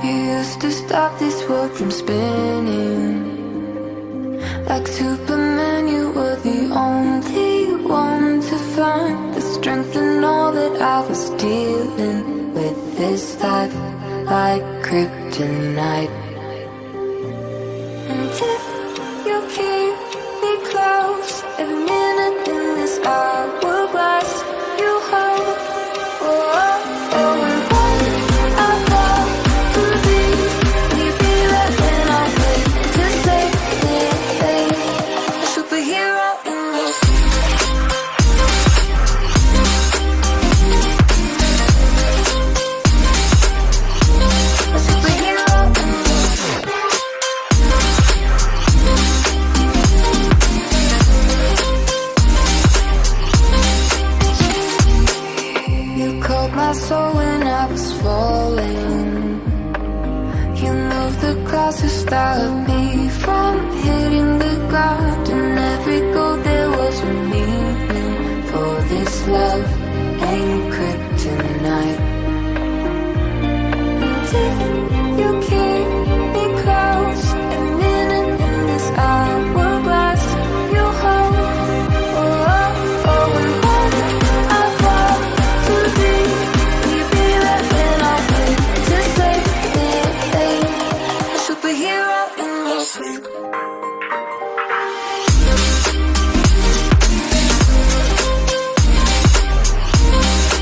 You used to stop this world from spinning. Like Superman, you were the only one to find the strength in all that I was dealing with this life, like kryptonite. And if you keep me close, every minute in this hourglass you hold. Oh, oh, oh, and when I fall to be, will you be there when I wait to save me? A superhero in your a superhero in you called my soul when I was falling. You moved the clouds to stop me from hitting the ground. And every goal there was a meaning. For this love ain't kryptonite. And if you keep me close, every minute in this hourglass you hold. Oh, oh, oh, and when I fall to be, will you be there when I wait to save me? A superhero in your sleep.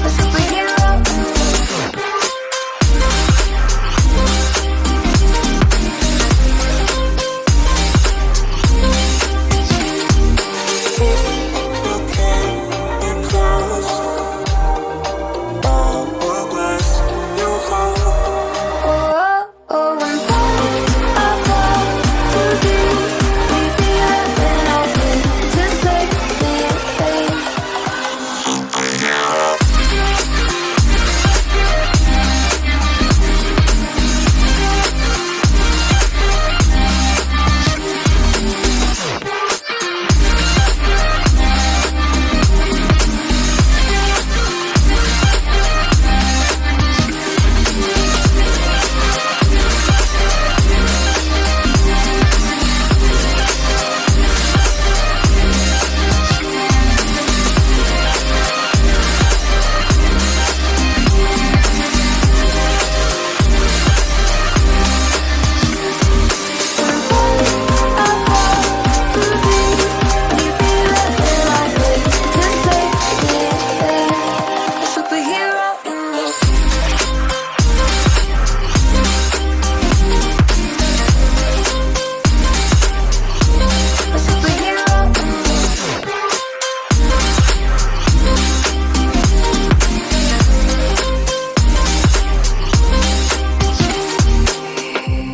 A superhero in your sleep. Oh, oh, oh, and when I fall to be, will you be there when I wait to save me?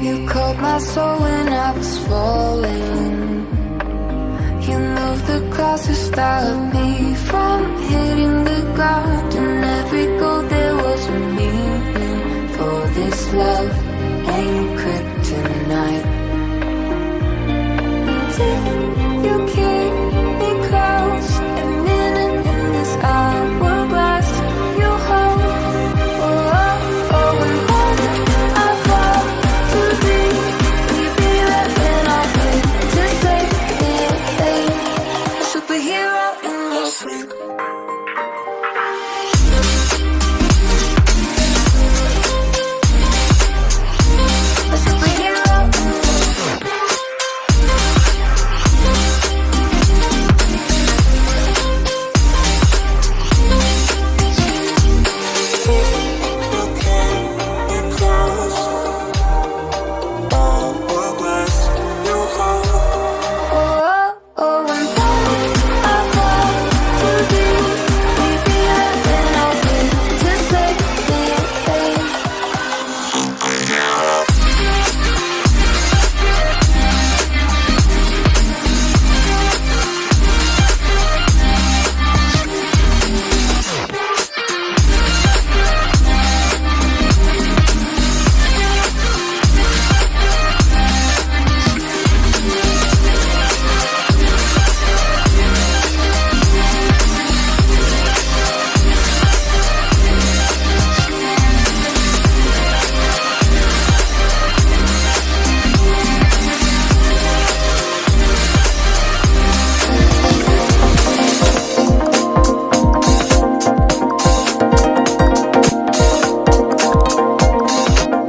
You called my soul when I was falling. You moved the clouds to stop me from hitting the ground. And every goal there was a meaning. For this love ain't kryptonite.